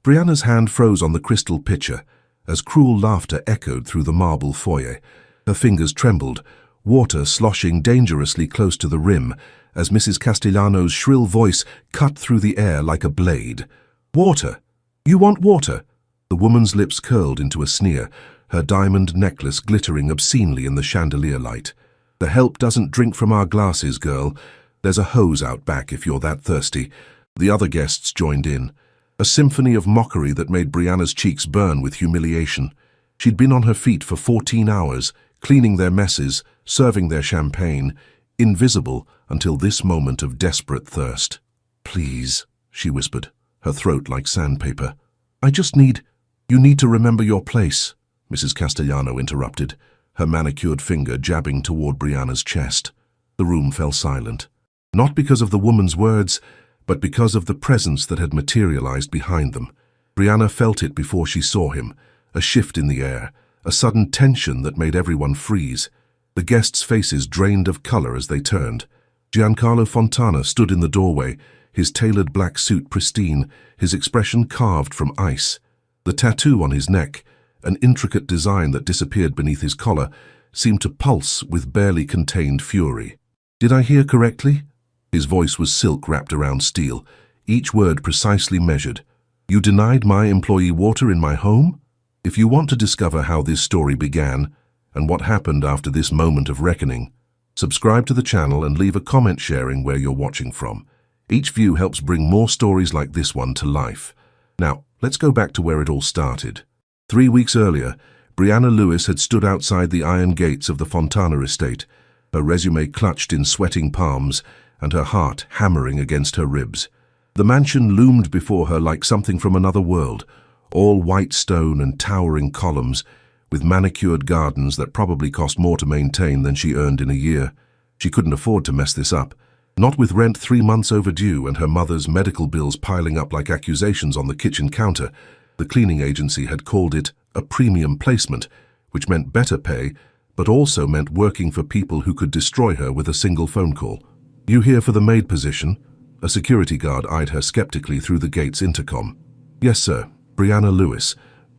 Brianna's hand froze on the crystal pitcher as cruel laughter echoed through the marble foyer. Her fingers trembled, water sloshing dangerously close to the rim as Mrs. Castellano's shrill voice cut through the air like a blade. "Water! You want water?" The woman's lips curled into a sneer, her diamond necklace glittering obscenely in the chandelier light. "The help doesn't drink from our glasses, girl. There's a hose out back if you're that thirsty." The other guests joined in, a symphony of mockery that made Brianna's cheeks burn with humiliation. She'd been on her feet for 14 hours, cleaning their messes, serving their champagne, invisible until this moment of desperate thirst. "Please," she whispered, her throat like sandpaper. You need to remember your place," Mrs. Castellano interrupted, her manicured finger jabbing toward Brianna's chest. The room fell silent, not because of the woman's words, but because of the presence that had materialized behind them. Brianna felt it before she saw him, a shift in the air, a sudden tension that made everyone freeze. The guests' faces drained of color as they turned. Giancarlo Fontana stood in the doorway, his tailored black suit pristine, his expression carved from ice. The tattoo on his neck, an intricate design that disappeared beneath his collar, seemed to pulse with barely contained fury. "Did I hear correctly?" His voice was silk wrapped around steel, each word precisely measured. "You denied my employee water in my home? If you want to discover how this story began and what happened after this moment of reckoning, subscribe to the channel and leave a comment sharing where you're watching from. Each view helps bring more stories like this one to life. Now, let's go back to where it all started. 3 weeks earlier, Brianna Lewis had stood outside the iron gates of the Fontana estate, her resume clutched in sweating palms and her heart hammering against her ribs. The mansion loomed before her like something from another world, all white stone and towering columns, with manicured gardens that probably cost more to maintain than she earned in a year. She couldn't afford to mess this up. Not with rent 3 months overdue and her mother's medical bills piling up like accusations on the kitchen counter. The cleaning agency had called it a premium placement, which meant better pay, but also meant working for people who could destroy her with a single phone call. "You here for the maid position?" A security guard eyed her skeptically through the gate's intercom. "Yes, sir. Brianna Lewis.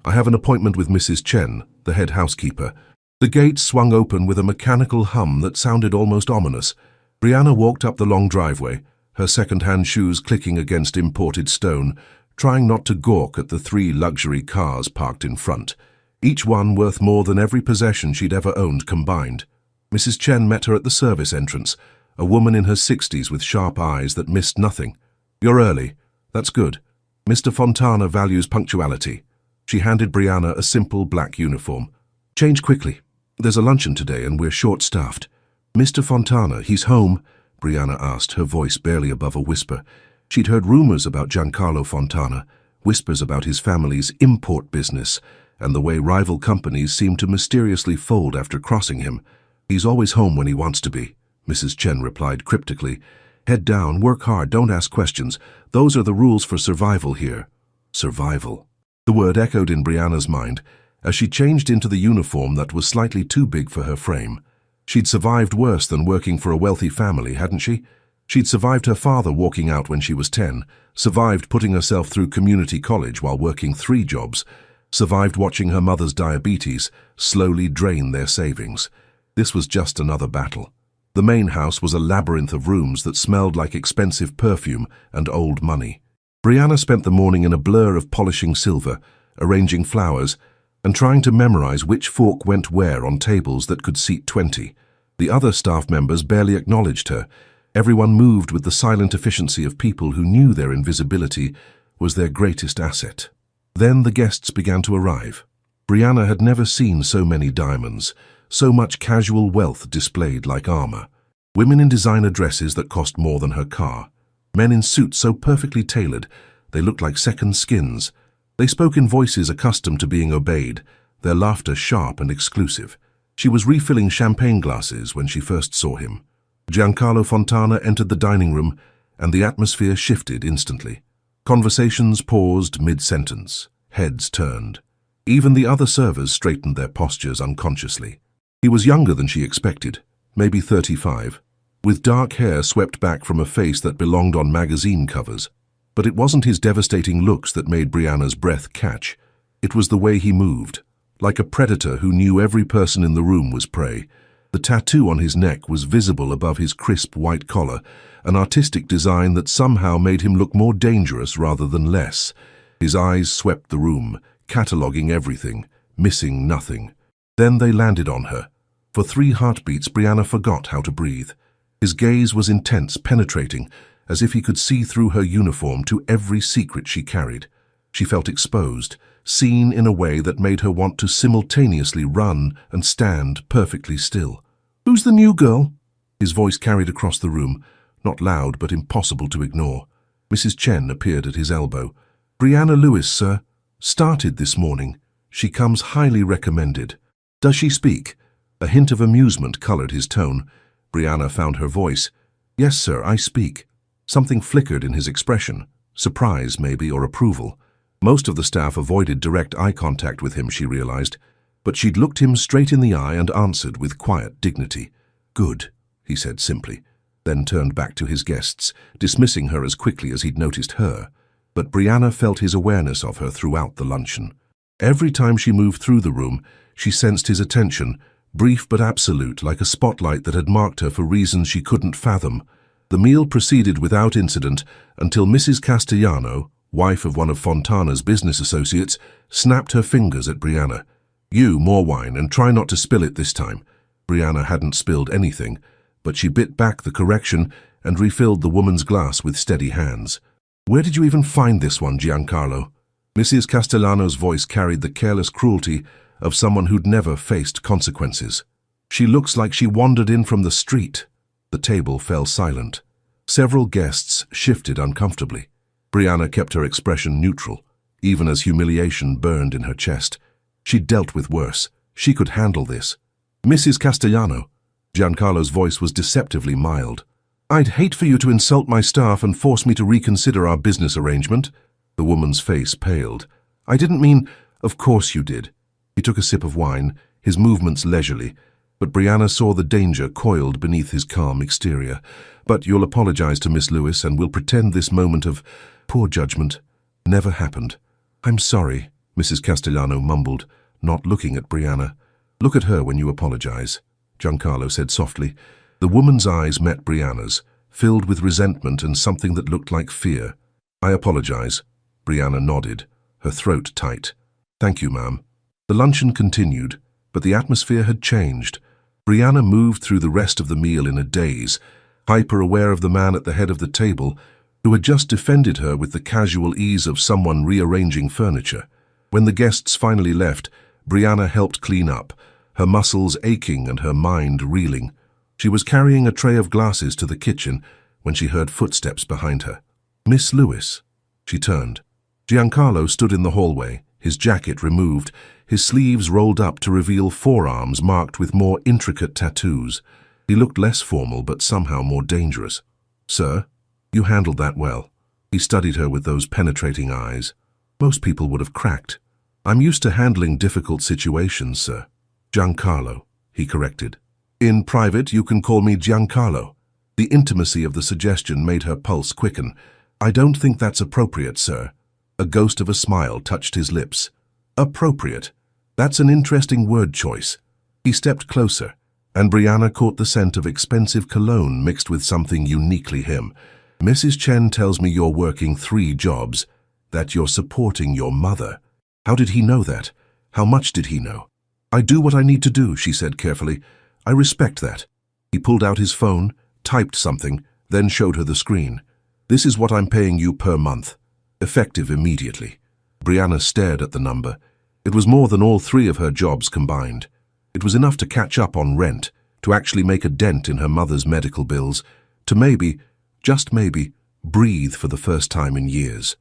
I have an appointment with Mrs. Chen, the head housekeeper." The gate swung open with a mechanical hum that sounded almost ominous. Brianna walked up the long driveway, her second-hand shoes clicking against imported stone, trying not to gawk at the 3 luxury cars parked in front, each one worth more than every possession she'd ever owned combined. Mrs. Chen met her at the service entrance, a woman in her 60s with sharp eyes that missed nothing. "You're early. That's good. Mr. Fontana values punctuality." She handed Brianna a simple black uniform. "Change quickly. There's a luncheon today and we're short-staffed." "Mr. Fontana, he's home?" Brianna asked, her voice barely above a whisper. She'd heard rumors about Giancarlo Fontana, whispers about his family's import business, and the way rival companies seemed to mysteriously fold after crossing him. "He's always home when he wants to be," Mrs. Chen replied cryptically. "Head down, work hard, don't ask questions. Those are the rules for survival here." Survival. The word echoed in Brianna's mind as she changed into the uniform that was slightly too big for her frame. She'd survived worse than working for a wealthy family, hadn't she? She'd survived her father walking out when she was 10, survived putting herself through community college while working 3 jobs, survived watching her mother's diabetes slowly drain their savings. This was just another battle. The main house was a labyrinth of rooms that smelled like expensive perfume and old money. Brianna spent the morning in a blur of polishing silver, arranging flowers, and trying to memorize which fork went where on tables that could seat 20. The other staff members barely acknowledged her. Everyone moved with the silent efficiency of people who knew their invisibility was their greatest asset. Then the guests began to arrive. Brianna had never seen so many diamonds, so much casual wealth displayed like armor. Women in designer dresses that cost more than her car. Men in suits so perfectly tailored they looked like second skins. They spoke in voices accustomed to being obeyed, their laughter sharp and exclusive. She was refilling champagne glasses when she first saw him. Giancarlo Fontana entered the dining room, and the atmosphere shifted instantly. Conversations paused mid-sentence, heads turned. Even the other servers straightened their postures unconsciously. He was younger than she expected, maybe 35, with dark hair swept back from a face that belonged on magazine covers. But it wasn't his devastating looks that made Brianna's breath catch. It was the way he moved, like a predator who knew every person in the room was prey. The tattoo on his neck was visible above his crisp white collar, an artistic design that somehow made him look more dangerous rather than less. His eyes swept the room, cataloguing everything, missing nothing. Then they landed on her. For 3 heartbeats, Brianna forgot how to breathe. His gaze was intense, penetrating, as if he could see through her uniform to every secret she carried. She felt exposed, seen in a way that made her want to simultaneously run and stand perfectly still. "Who's the new girl?" His voice carried across the room, not loud but impossible to ignore. Mrs. Chen appeared at his elbow. "Brianna Lewis, sir. Started this morning. She comes highly recommended." "Does she speak?" A hint of amusement colored his tone. Brianna found her voice. "Yes, sir, I speak." Something flickered in his expression. Surprise, maybe, or approval. Most of the staff avoided direct eye contact with him, she realized, but she'd looked him straight in the eye and answered with quiet dignity. "Good," he said simply, then turned back to his guests, dismissing her as quickly as he'd noticed her. But Brianna felt his awareness of her throughout the luncheon. Every time she moved through the room, she sensed his attention, brief but absolute, like a spotlight that had marked her for reasons she couldn't fathom. The meal proceeded without incident until Mrs. Castellano, wife of one of Fontana's business associates, snapped her fingers at Brianna. "You, more wine, and try not to spill it this time." Brianna hadn't spilled anything, but she bit back the correction and refilled the woman's glass with steady hands. "Where did you even find this one, Giancarlo?" Mrs. Castellano's voice carried the careless cruelty of someone who'd never faced consequences. "She looks like she wandered in from the street." The table fell silent. Several guests shifted uncomfortably. Brianna kept her expression neutral, even as humiliation burned in her chest. She'd dealt with worse. She could handle this. "Mrs. Castellano." Giancarlo's voice was deceptively mild. "I'd hate for you to insult my staff and force me to reconsider our business arrangement." The woman's face paled. "I didn't mean—" "Of course you did." He took a sip of wine, his movements leisurely, but Brianna saw the danger coiled beneath his calm exterior. "But you'll apologize to Miss Lewis and we'll pretend this moment of poor judgment never happened." "I'm sorry," Mrs. Castellano mumbled, not looking at Brianna. "Look at her when you apologize," Giancarlo said softly. The woman's eyes met Brianna's, filled with resentment and something that looked like fear. "I apologize." Brianna nodded, her throat tight. "Thank you, ma'am." The luncheon continued, but the atmosphere had changed. Brianna moved through the rest of the meal in a daze, hyper-aware of the man at the head of the table, who had just defended her with the casual ease of someone rearranging furniture. When the guests finally left, Brianna helped clean up, her muscles aching and her mind reeling. She was carrying a tray of glasses to the kitchen when she heard footsteps behind her. "Miss Lewis." She turned. Giancarlo stood in the hallway, his jacket removed, his sleeves rolled up to reveal forearms marked with more intricate tattoos. He looked less formal but somehow more dangerous. "Sir, you handled that well." He studied her with those penetrating eyes. "Most people would have cracked." "I'm used to handling difficult situations, sir." "Giancarlo," he corrected. "In private, you can call me Giancarlo." The intimacy of the suggestion made her pulse quicken. "I don't think that's appropriate, sir." A ghost of a smile touched his lips. "Appropriate. That's an interesting word choice." He stepped closer, and Brianna caught the scent of expensive cologne mixed with something uniquely him. "Mrs. Chen tells me you're working 3 jobs, that you're supporting your mother." How did he know that? How much did he know? "I do what I need to do," she said carefully. "I respect that." He pulled out his phone, typed something, then showed her the screen. "This is what I'm paying you per month. Effective immediately." Brianna stared at the number. It was more than all 3 of her jobs combined. It was enough to catch up on rent, to actually make a dent in her mother's medical bills, to maybe, just maybe, breathe for the first time in years.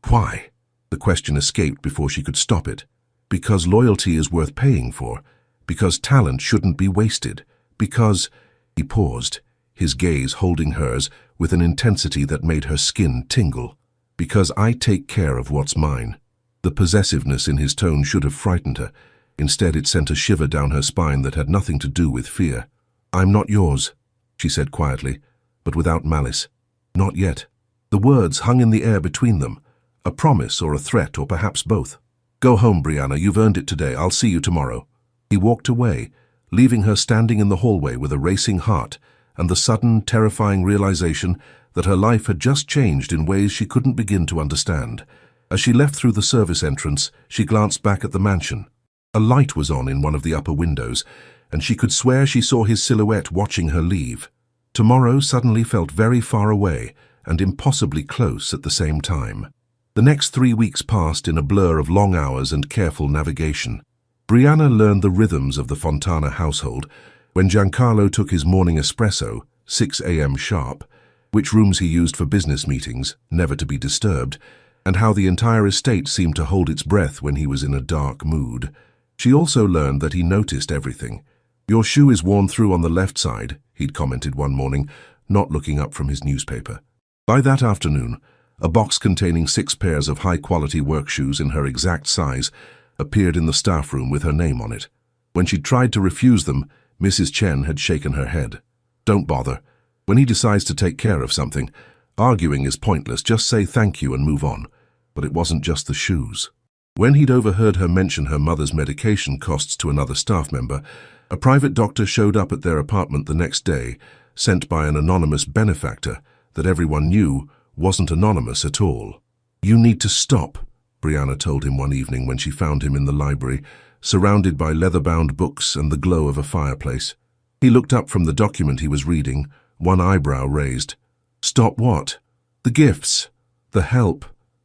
Why? The question escaped before she could stop it. Because loyalty is worth paying for. Because talent shouldn't be wasted. Because... He paused, his gaze holding hers with an intensity that made her skin tingle. "Because I take care of what's mine." The possessiveness in his tone should have frightened her. Instead, it sent a shiver down her spine that had nothing to do with fear. "I'm not yours," she said quietly, but without malice. "Not yet." The words hung in the air between them, a promise or a threat or perhaps both. "Go home, Brianna, you've earned it today. I'll see you tomorrow." He walked away, leaving her standing in the hallway with a racing heart and the sudden, terrifying realization that her life had just changed in ways she couldn't begin to understand. As she left through the service entrance, she glanced back at the mansion. A light was on in one of the upper windows, and she could swear she saw his silhouette watching her leave. Tomorrow suddenly felt very far away and impossibly close at the same time. The next 3 weeks passed in a blur of long hours and careful navigation. Brianna learned the rhythms of the Fontana household when Giancarlo took his morning espresso, 6 a.m. sharp, which rooms he used for business meetings, never to be disturbed, and how the entire estate seemed to hold its breath when he was in a dark mood. She also learned that he noticed everything. "Your shoe is worn through on the left side," he'd commented one morning, not looking up from his newspaper. By that afternoon, a box containing 6 pairs of high-quality work shoes in her exact size appeared in the staff room with her name on it. When she tried to refuse them, Mrs. Chen had shaken her head. "Don't bother. When he decides to take care of something, arguing is pointless. Just say thank you and move on." But it wasn't just the shoes. When he'd overheard her mention her mother's medication costs to another staff member, a private doctor showed up at their apartment the next day, sent by an anonymous benefactor that everyone knew wasn't anonymous at all. "You need to stop," Brianna told him one evening when she found him in the library, surrounded by leather-bound books and the glow of a fireplace. He looked up from the document he was reading, one eyebrow raised. "Stop what?" "The gifts. The help.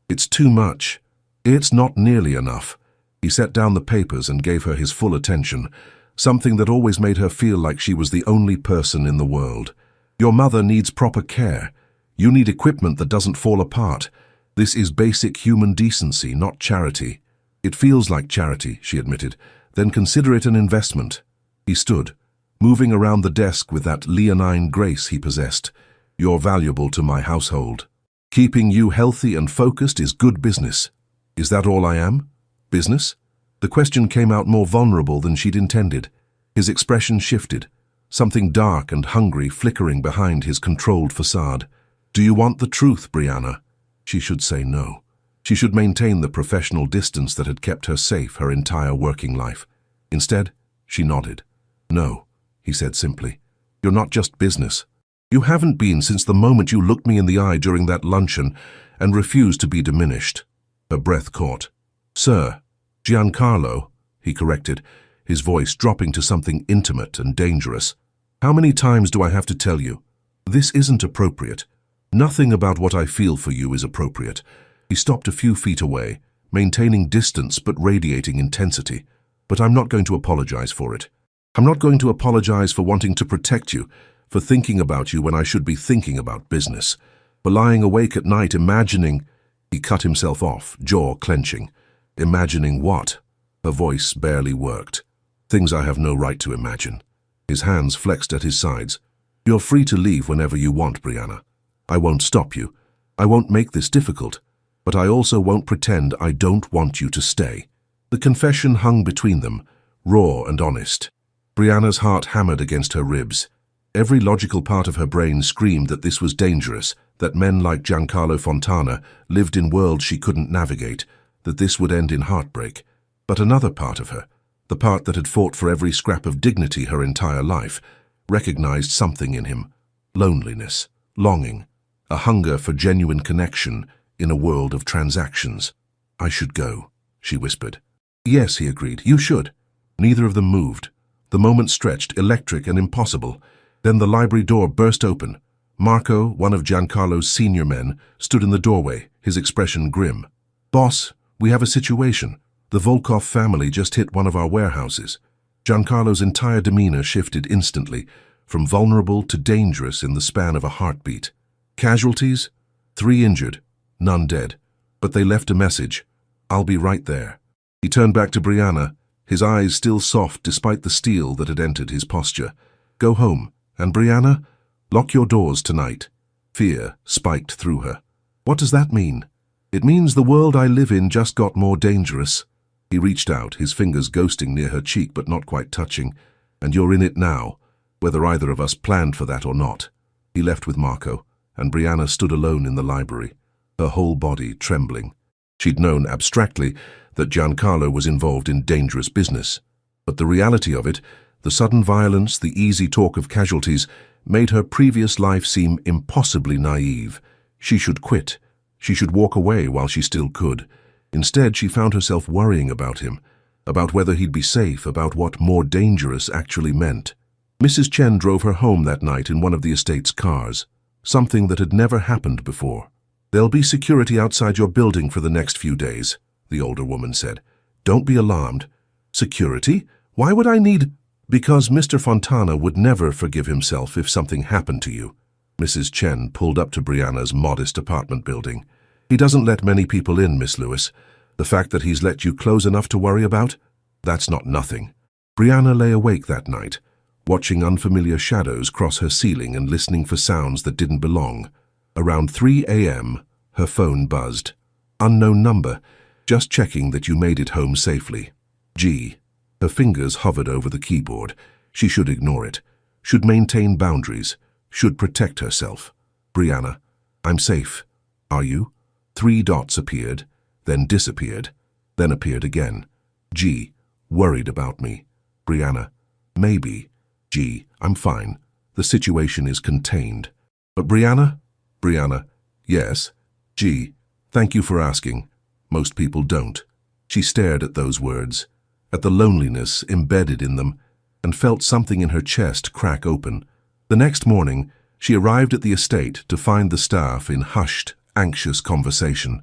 It's too much. It's not nearly enough." He set down the papers and gave her his full attention, something that always made her feel like she was the only person in the world. "Your mother needs proper care. You need equipment that doesn't fall apart. This is basic human decency, not charity." "It feels like charity," she admitted. "Then consider it an investment." He stood, moving around the desk with that leonine grace he possessed. "You're valuable to my household. Keeping you healthy and focused is good business." "Is that all I am? Business?" The question came out more vulnerable than she'd intended. His expression shifted, something dark and hungry flickering behind his controlled facade. "Do you want the truth, Brianna?" She should say no. She should maintain the professional distance that had kept her safe her entire working life. Instead, she nodded. "No," he said simply. "You're not just business. You haven't been since the moment you looked me in the eye during that luncheon and refused to be diminished." Her breath caught. "Sir, Giancarlo," he corrected, his voice dropping to something intimate and dangerous. "How many times do I have to tell you? This isn't appropriate. Nothing about what I feel for you is appropriate." He stopped a few feet away, maintaining distance but radiating intensity. "But I'm not going to apologize for it. I'm not going to apologize for wanting to protect you, for thinking about you when I should be thinking about business, for lying awake at night imagining—" He cut himself off, jaw clenching. "Imagining what?" Her voice barely worked. "Things I have no right to imagine." His hands flexed at his sides. "You're free to leave whenever you want, Brianna. I won't stop you. I won't make this difficult. But I also won't pretend I don't want you to stay." The confession hung between them, raw and honest. Brianna's heart hammered against her ribs. Every logical part of her brain screamed that this was dangerous, that men like Giancarlo Fontana lived in worlds she couldn't navigate, that this would end in heartbreak. But another part of her, the part that had fought for every scrap of dignity her entire life, recognized something in him. Loneliness, longing, a hunger for genuine connection in a world of transactions. "I should go," she whispered. "Yes," he agreed, "you should." Neither of them moved. The moment stretched, electric and impossible. Then the library door burst open. Marco, one of Giancarlo's senior men, stood in the doorway, his expression grim. "Boss, we have a situation. The Volkov family just hit one of our warehouses." Giancarlo's entire demeanor shifted instantly, from vulnerable to dangerous in the span of a heartbeat. "Casualties? 3 injured, none dead. But they left a message. I'll be right there." He turned back to Brianna, his eyes still soft despite the steel that had entered his posture. "Go home. And Brianna, lock your doors tonight." Fear spiked through her. "What does that mean?" "It means the world I live in just got more dangerous." He reached out, his fingers ghosting near her cheek but not quite touching. "And you're in it now, whether either of us planned for that or not." He left with Marco, and Brianna stood alone in the library, her whole body trembling. She'd known abstractly that Giancarlo was involved in dangerous business, but the reality of it, the sudden violence, the easy talk of casualties, made her previous life seem impossibly naive. She should quit. She should walk away while she still could. Instead, she found herself worrying about him, about whether he'd be safe, about what more dangerous actually meant. Mrs. Chen drove her home that night in one of the estate's cars, something that had never happened before. "There'll be security outside your building for the next few days," the older woman said. "Don't be alarmed." "Security? Why would I need—" "Because Mr. Fontana would never forgive himself if something happened to you." Mrs. Chen pulled up to Brianna's modest apartment building. "He doesn't let many people in, Miss Lewis. The fact that he's let you close enough to worry about? That's not nothing." Brianna lay awake that night, watching unfamiliar shadows cross her ceiling and listening for sounds that didn't belong. Around 3 a.m., her phone buzzed. "Unknown number. Just checking that you made it home safely. G." Her fingers hovered over the keyboard. She should ignore it, should maintain boundaries, should protect herself. "Brianna, I'm safe. Are you?" 3 dots appeared, then disappeared, then appeared again. G. Worried about me. Brianna, maybe. G. I'm fine. The situation is contained. But Brianna? Brianna, yes. G. Thank you for asking. Most people don't. She stared at those words, at the loneliness embedded in them, and felt something in her chest crack open. The next morning, she arrived at the estate to find the staff in hushed, anxious conversation.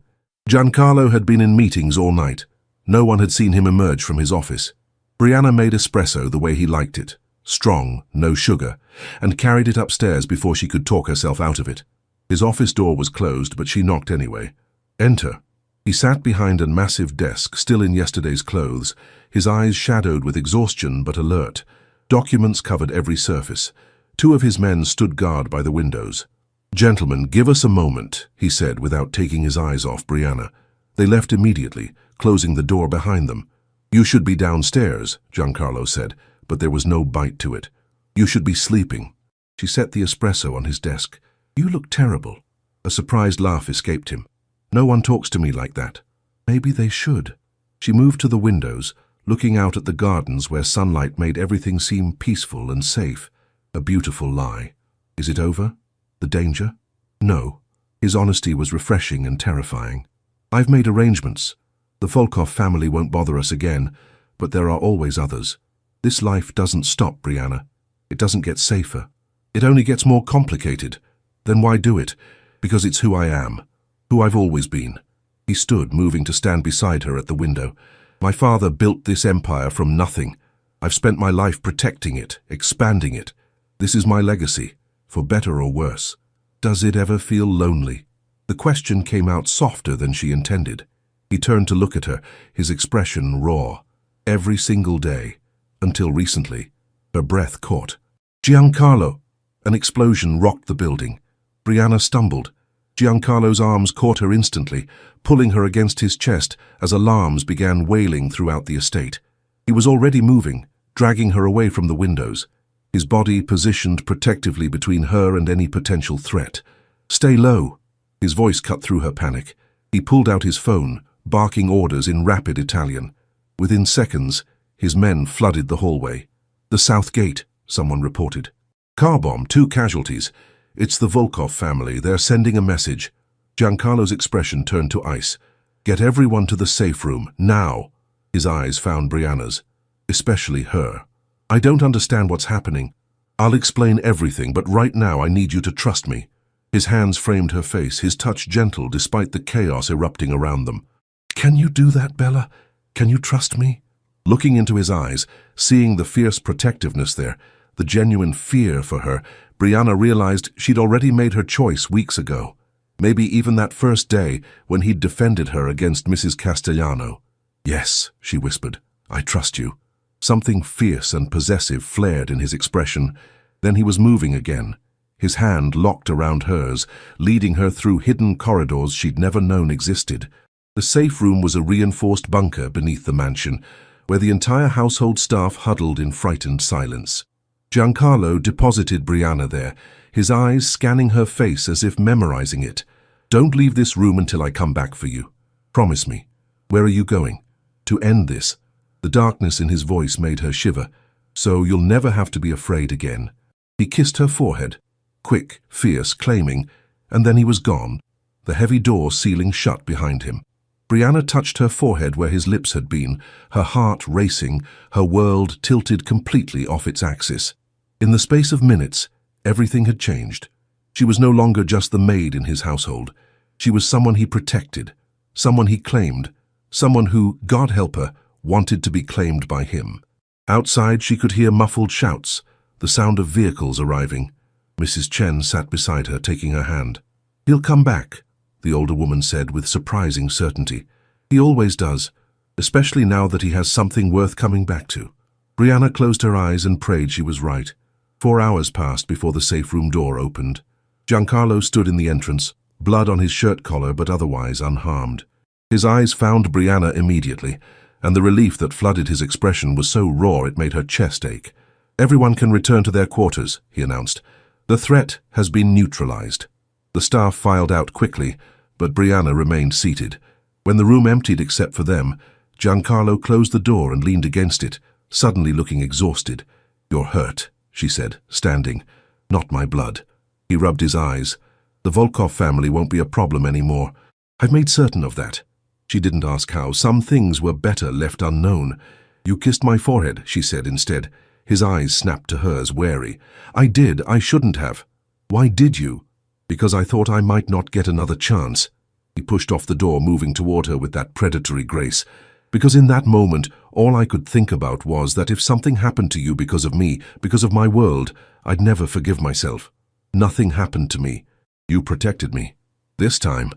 Giancarlo had been in meetings all night. No one had seen him emerge from his office. Brianna made espresso the way he liked it, strong, no sugar, and carried it upstairs before she could talk herself out of it. His office door was closed, but she knocked anyway. "Enter." He sat behind a massive desk, still in yesterday's clothes, his eyes shadowed with exhaustion but alert. Documents covered every surface. 2 of his men stood guard by the windows. "Gentlemen, give us a moment," he said without taking his eyes off Brianna. They left immediately, closing the door behind them. "You should be downstairs," Giancarlo said, but there was no bite to it. "You should be sleeping." She set the espresso on his desk. "You look terrible." A surprised laugh escaped him. "No one talks to me like that." "Maybe they should." She moved to the windows, looking out at the gardens where sunlight made everything seem peaceful and safe. A beautiful lie. "Is it over? The danger?" "No." His honesty was refreshing and terrifying. "I've made arrangements. The Volkov family won't bother us again, but there are always others. This life doesn't stop, Brianna. It doesn't get safer. It only gets more complicated. Then why do it? Because it's who I am, who I've always been." He stood, moving to stand beside her at the window. "My father built this empire from nothing. I've spent my life protecting it, expanding it. This is my legacy, for better or worse. Does it ever feel lonely?" The question came out softer than she intended. He turned to look at her, his expression raw. Every single day, until recently, her breath caught. "Giancarlo!" An explosion rocked the building. Brianna stumbled. Giancarlo's arms caught her instantly, pulling her against his chest as alarms began wailing throughout the estate. He was already moving, dragging her away from the windows, his body positioned protectively between her and any potential threat. "Stay low." His voice cut through her panic. He pulled out his phone, barking orders in rapid Italian. Within seconds, his men flooded the hallway. "The south gate," someone reported. "Car bomb, 2 casualties. It's the Volkov family. They're sending a message." Giancarlo's expression turned to ice. "Get everyone to the safe room, now." His eyes found Brianna's, especially her. "I don't understand what's happening. I'll explain everything, but right now I need you to trust me." His hands framed her face, his touch gentle despite the chaos erupting around them. "Can you do that, Bella? Can you trust me?" Looking into his eyes, seeing the fierce protectiveness there, the genuine fear for her, Brianna realized she'd already made her choice weeks ago. Maybe even that first day when he'd defended her against Mrs. Castellano. "Yes," she whispered, "I trust you." Something fierce and possessive flared in his expression. Then he was moving again, his hand locked around hers, leading her through hidden corridors she'd never known existed. The safe room was a reinforced bunker beneath the mansion, where the entire household staff huddled in frightened silence. Giancarlo deposited Brianna there, his eyes scanning her face as if memorizing it. "Don't leave this room until I come back for you. Promise me. Where are you going? To end this." The darkness in his voice made her shiver. "So you'll never have to be afraid again." He kissed her forehead, quick, fierce, claiming, and then he was gone, the heavy door sealing shut behind him. Brianna touched her forehead where his lips had been, her heart racing, her world tilted completely off its axis. In the space of minutes, everything had changed. She was no longer just the maid in his household. She was someone he protected, someone he claimed, someone who, God help her, wanted to be claimed by him. Outside, she could hear muffled shouts, the sound of vehicles arriving. Mrs. Chen sat beside her, taking her hand. "He'll come back," the older woman said with surprising certainty. "He always does, especially now that he has something worth coming back to." Brianna closed her eyes and prayed she was right. 4 hours passed before the safe room door opened. Giancarlo stood in the entrance, blood on his shirt collar but otherwise unharmed. His eyes found Brianna immediately, and the relief that flooded his expression was so raw it made her chest ache. "Everyone can return to their quarters," he announced. "The threat has been neutralized." The staff filed out quickly, but Brianna remained seated. When the room emptied except for them, Giancarlo closed the door and leaned against it, suddenly looking exhausted. "You're hurt," she said, standing. "Not my blood." He rubbed his eyes. "The Volkov family won't be a problem anymore. I've made certain of that." She didn't ask how. Some things were better left unknown. "You kissed my forehead," she said instead. His eyes snapped to hers, wary. "I did. I shouldn't have." "Why did you?" "Because I thought I might not get another chance." He pushed off the door, moving toward her with that predatory grace. "Because in that moment, all I could think about was that if something happened to you because of me, because of my world, I'd never forgive myself. Nothing happened to me. You protected me. This time."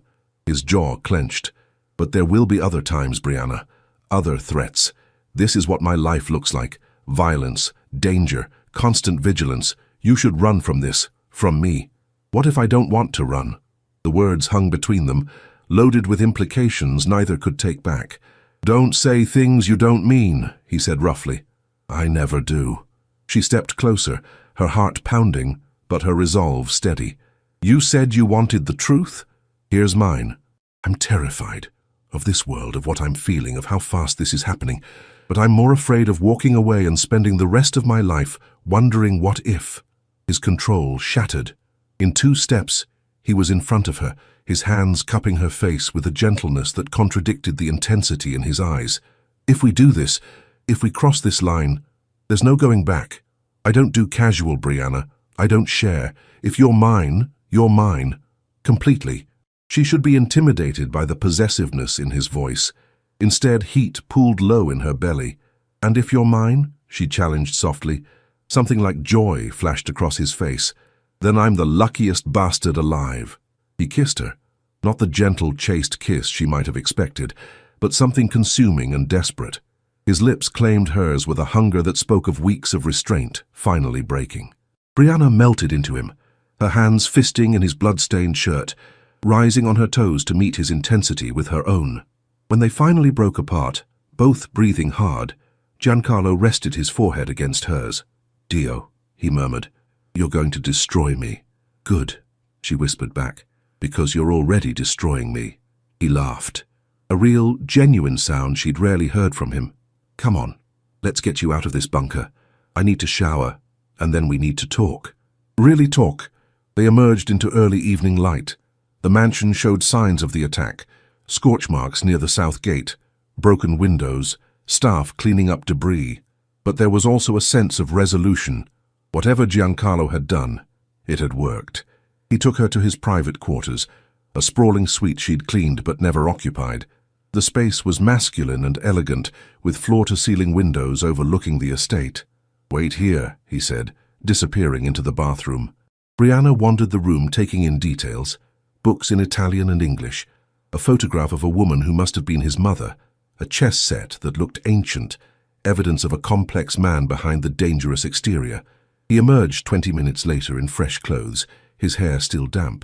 His jaw clenched. "But there will be other times, Brianna. Other threats. This is what my life looks like. Violence, danger, constant vigilance. You should run from this, from me." "What if I don't want to run?" The words hung between them, loaded with implications neither could take back. "Don't say things you don't mean," he said roughly. "I never do." She stepped closer, her heart pounding, but her resolve steady. "You said you wanted the truth? Here's mine. I'm terrified of this world, of what I'm feeling, of how fast this is happening. But I'm more afraid of walking away and spending the rest of my life wondering what if." His control shattered. In 2 steps, he was in front of her, his hands cupping her face with a gentleness that contradicted the intensity in his eyes. "If we do this, if we cross this line, there's no going back. I don't do casual, Brianna. I don't share. If you're mine, you're mine. Completely." She should be intimidated by the possessiveness in his voice. Instead, heat pooled low in her belly. "And if you're mine?" she challenged softly. Something like joy flashed across his face. "Then I'm the luckiest bastard alive." He kissed her, not the gentle, chaste kiss she might have expected, but something consuming and desperate. His lips claimed hers with a hunger that spoke of weeks of restraint, finally breaking. Brianna melted into him, her hands fisting in his blood-stained shirt, rising on her toes to meet his intensity with her own. When they finally broke apart, both breathing hard, Giancarlo rested his forehead against hers. "Dio," he murmured, "you're going to destroy me." "Good," she whispered back, "because you're already destroying me." He laughed, a real, genuine sound she'd rarely heard from him. "Come on, let's get you out of this bunker. I need to shower, and then we need to talk." Really talk. They emerged into early evening light. The mansion showed signs of the attack, scorch marks near the south gate, broken windows, staff cleaning up debris. But there was also a sense of resolution. Whatever Giancarlo had done, it had worked. He took her to his private quarters, a sprawling suite she'd cleaned but never occupied. The space was masculine and elegant, with floor-to-ceiling windows overlooking the estate. "Wait here," he said, disappearing into the bathroom. Brianna wandered the room, taking in details. Books in Italian and English, a photograph of a woman who must have been his mother, a chess set that looked ancient, evidence of a complex man behind the dangerous exterior. He emerged 20 minutes later in fresh clothes, his hair still damp.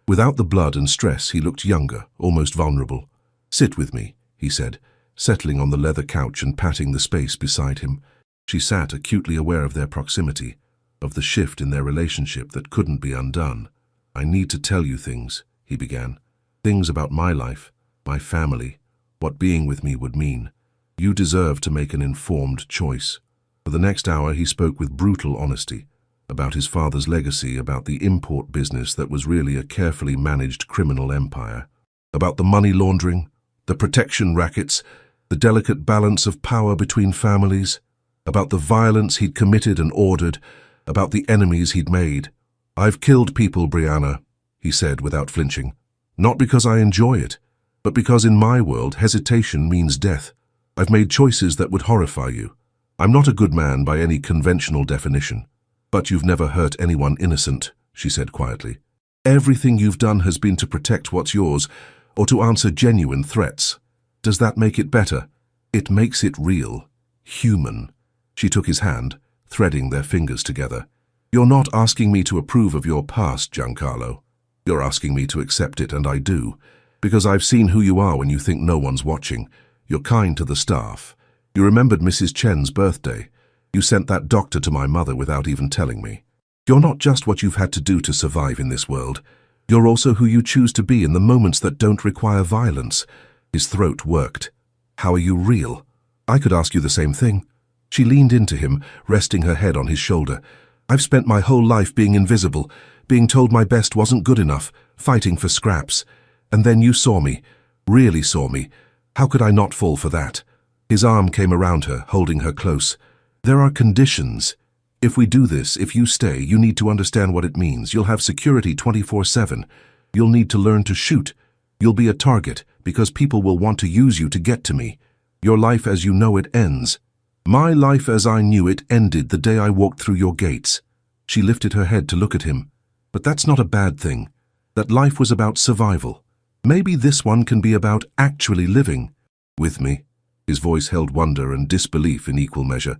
Without the blood and stress, he looked younger, almost vulnerable. "Sit with me," he said, settling on the leather couch and patting the space beside him. She sat, acutely aware of their proximity. of the shift in their relationship that couldn't be undone. "I need to tell you things," he began. "Things about my life, my family, what being with me would mean. You deserve to make an informed choice." For the next hour he spoke with brutal honesty about his father's legacy, about the import business that was really a carefully managed criminal empire, about the money laundering, the protection rackets, the delicate balance of power between families, about the violence he'd committed and ordered, about the enemies he'd made. "I've killed people, Brianna," he said without flinching. "Not because I enjoy it, but because in my world hesitation means death. I've made choices that would horrify you. I'm not a good man by any conventional definition." "But you've never hurt anyone innocent," she said quietly. "Everything you've done has been to protect what's yours, or to answer genuine threats. Does that make it better? It makes it real, human." She took his hand, threading their fingers together. "You're not asking me to approve of your past, Giancarlo. You're asking me to accept it, and I do, because I've seen who you are when you think no one's watching. You're kind to the staff. You remembered Mrs. Chen's birthday. You sent that doctor to my mother without even telling me. You're not just what you've had to do to survive in this world. You're also who you choose to be in the moments that don't require violence." His throat worked. "How are you real?" "I could ask you the same thing." She leaned into him, resting her head on his shoulder. "I've spent my whole life being invisible, being told my best wasn't good enough, fighting for scraps. And then you saw me, really saw me. How could I not fall for that?" His arm came around her, holding her close. "There are conditions. If we do this, if you stay, you need to understand what it means. You'll have security 24/7. You'll need to learn to shoot. You'll be a target, because people will want to use you to get to me. Your life as you know it ends. My life as I knew it ended the day I walked through your gates." She lifted her head to look at him. "But that's not a bad thing. That life was about survival. Maybe this one can be about actually living. With me." His voice held wonder and disbelief in equal measure.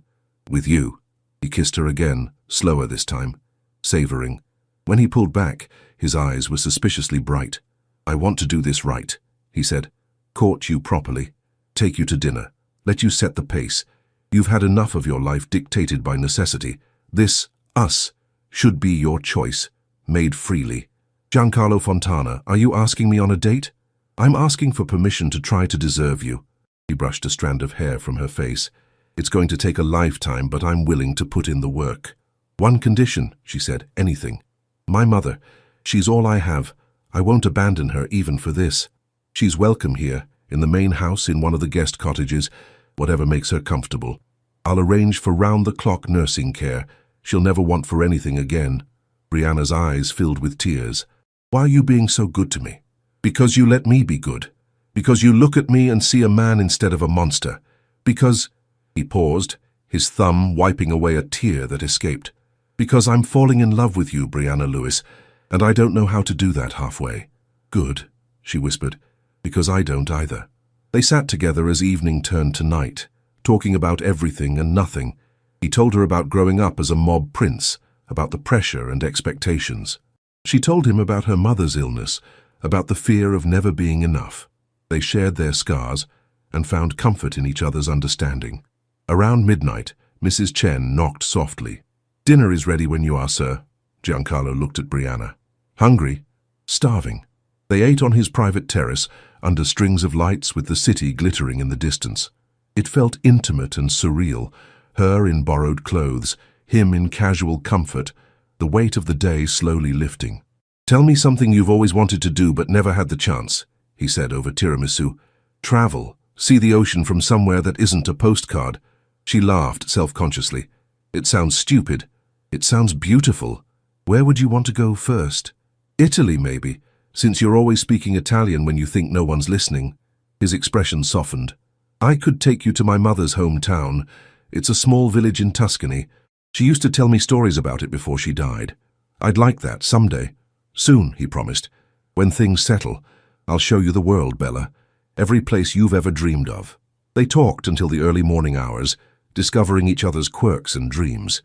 "With you." He kissed her again, slower this time, savoring. When he pulled back, his eyes were suspiciously bright. "I want to do this right," he said. "Court you properly, take you to dinner, let you set the pace. You've had enough of your life dictated by necessity. This, us, should be your choice, made freely." "Giancarlo Fontana, are you asking me on a date?" "I'm asking for permission to try to deserve you." He brushed a strand of hair from her face. "It's going to take a lifetime, but I'm willing to put in the work." "One condition," she said, "anything. My mother, she's all I have. I won't abandon her even for this. She's welcome here, in the main house, in one of the guest cottages, whatever makes her comfortable. I'll arrange for round-the-clock nursing care. She'll never want for anything again." Brianna's eyes filled with tears. "Why are you being so good to me?" "Because you let me be good. Because you look at me and see a man instead of a monster. Because—" He paused, his thumb wiping away a tear that escaped. "Because I'm falling in love with you, Brianna Lewis, and I don't know how to do that halfway." "Good," she whispered, "because I don't either." They sat together as evening turned to night, talking about everything and nothing. He told her about growing up as a mob prince, about the pressure and expectations. She told him about her mother's illness, about the fear of never being enough. They shared their scars and found comfort in each other's understanding. Around midnight, Mrs. Chen knocked softly. "Dinner is ready when you are, sir." Giancarlo looked at Brianna. "Hungry?" "Starving." They ate on his private terrace, under strings of lights with the city glittering in the distance. It felt intimate and surreal, her in borrowed clothes, him in casual comfort, the weight of the day slowly lifting. "Tell me something you've always wanted to do but never had the chance," he said over tiramisu. "Travel, see the ocean from somewhere that isn't a postcard." She laughed self-consciously. "It sounds stupid. It sounds beautiful. Where would you want to go first?" "Italy, maybe, since you're always speaking Italian when you think no one's listening." His expression softened. "I could take you to my mother's hometown. It's a small village in Tuscany. She used to tell me stories about it before she died. I'd like that someday." "Soon," he promised. "When things settle, I'll show you the world, Bella. Every place you've ever dreamed of." They talked until the early morning hours, discovering each other's quirks and dreams.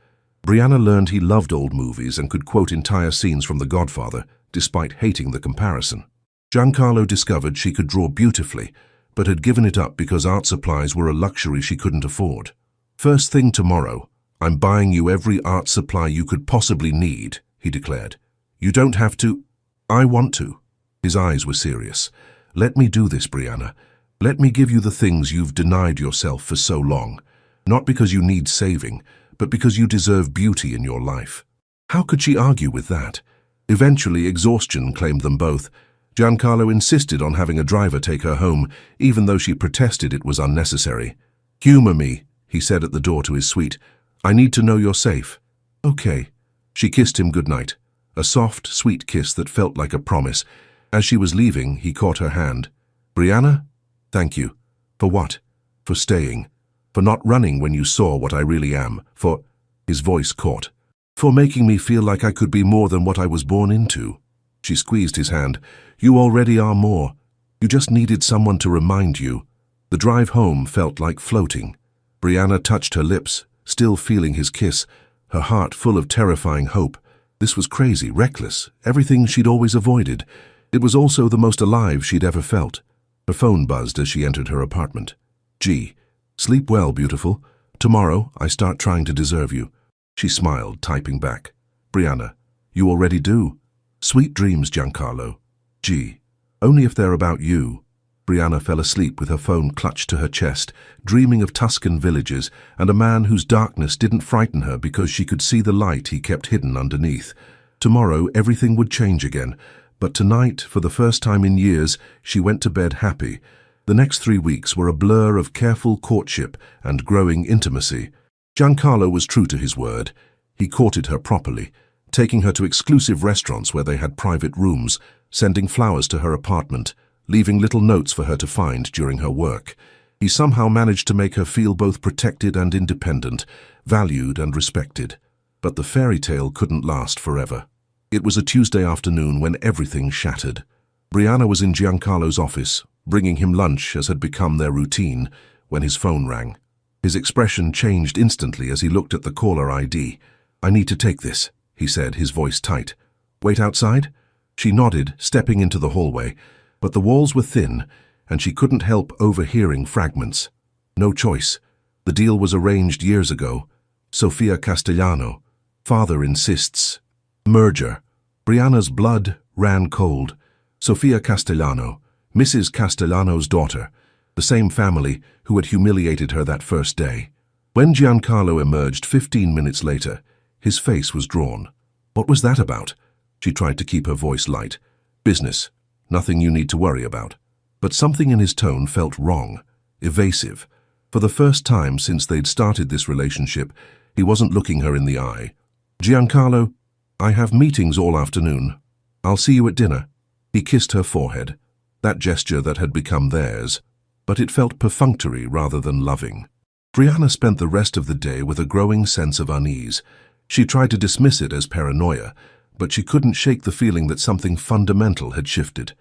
Brianna learned he loved old movies and could quote entire scenes from The Godfather, despite hating the comparison. Giancarlo discovered she could draw beautifully, but had given it up because art supplies were a luxury she couldn't afford. "First thing tomorrow, I'm buying you every art supply you could possibly need, he declared. You don't have to. I want to. His eyes were serious. Let me do this, Brianna. Let me give you the things you've denied yourself for so long. Not because you need saving, but because you deserve beauty in your life. How could she argue with that? Eventually, exhaustion claimed them both. Giancarlo insisted on having a driver take her home, even though she protested it was unnecessary. Humor me, he said at the door to his suite. I need to know you're safe. Okay. She kissed him goodnight, a soft, sweet kiss that felt like a promise. As she was leaving, he caught her hand. Brianna? Thank you. For what? For staying. For not running when you saw what I really am. For... His voice caught. For making me feel like I could be more than what I was born into. She squeezed his hand. You already are more. You just needed someone to remind you. The drive home felt like floating. Brianna touched her lips, still feeling his kiss, her heart full of terrifying hope. This was crazy, reckless, everything she'd always avoided. It was also the most alive she'd ever felt. Her phone buzzed as she entered her apartment. G. Sleep well, beautiful. Tomorrow, I start trying to deserve you. She smiled, typing back. Brianna, you already do. Sweet dreams, Giancarlo. G. Only if they're about you. Brianna fell asleep with her phone clutched to her chest, dreaming of Tuscan villages and a man whose darkness didn't frighten her because she could see the light he kept hidden underneath. Tomorrow, everything would change again, but tonight, for the first time in years, she went to bed happy. The next 3 weeks were a blur of careful courtship and growing intimacy. Giancarlo was true to his word. He courted her properly, taking her to exclusive restaurants where they had private rooms, sending flowers to her apartment, leaving little notes for her to find during her work. He somehow managed to make her feel both protected and independent, valued and respected. But the fairy tale couldn't last forever. It was a Tuesday afternoon when everything shattered. Brianna was in Giancarlo's office, bringing him lunch as had become their routine, when his phone rang. His expression changed instantly as he looked at the caller ID. I need to take this, he said, his voice tight. Wait outside? She nodded, stepping into the hallway. But the walls were thin, and she couldn't help overhearing fragments. No choice. The deal was arranged years ago. Sofia Castellano. Father insists. Merger. Brianna's blood ran cold. Sofia Castellano, Mrs. Castellano's daughter, the same family who had humiliated her that first day. When Giancarlo emerged 15 minutes later, his face was drawn. What was that about? She tried to keep her voice light. Business. Nothing you need to worry about. But something in his tone felt wrong, evasive. For the first time since they'd started this relationship, he wasn't looking her in the eye. Giancarlo, I have meetings all afternoon. I'll see you at dinner. He kissed her forehead, that gesture that had become theirs, but it felt perfunctory rather than loving. Brianna spent the rest of the day with a growing sense of unease. She tried to dismiss it as paranoia, but she couldn't shake the feeling that something fundamental had shifted.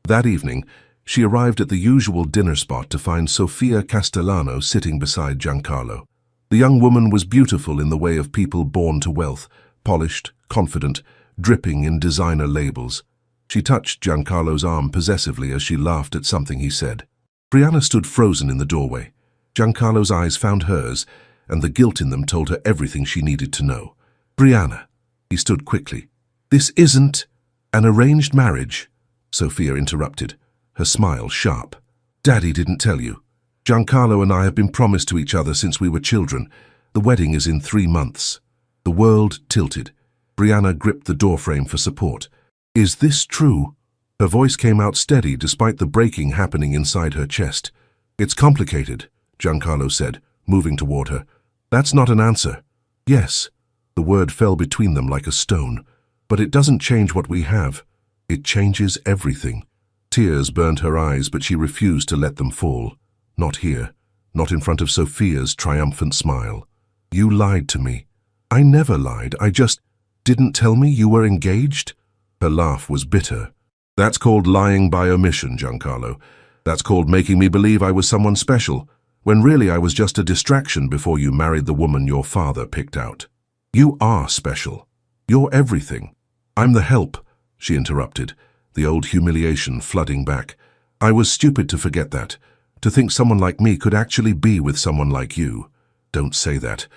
That evening, she arrived at the usual dinner spot to find Sofia Castellano sitting beside Giancarlo. The young woman was beautiful in the way of people born to wealth, polished, confident, dripping in designer labels. She touched Giancarlo's arm possessively as she laughed at something he said. Brianna stood frozen in the doorway. Giancarlo's eyes found hers, and the guilt in them told her everything she needed to know. Brianna, he stood quickly. This isn't an arranged marriage, Sofia interrupted, her smile sharp. Daddy didn't tell you. Giancarlo and I have been promised to each other since we were children. The wedding is in 3 months. The world tilted. Brianna gripped the doorframe for support. Is this true? Her voice came out steady despite the breaking happening inside her chest. It's complicated, Giancarlo said, moving toward her. That's not an answer. Yes. The word fell between them like a stone. But it doesn't change what we have. It changes everything. Tears burned her eyes, but she refused to let them fall. Not here. Not in front of Sofia's triumphant smile. You lied to me. I never lied. I just didn't tell me you were engaged? Her laugh was bitter. That's called lying by omission, Giancarlo. That's called making me believe I was someone special, when really I was just a distraction before you married the woman your father picked out. You are special. You're everything. I'm the help, she interrupted, the old humiliation flooding back. I was stupid to forget that, to think someone like me could actually be with someone like you. Don't say that.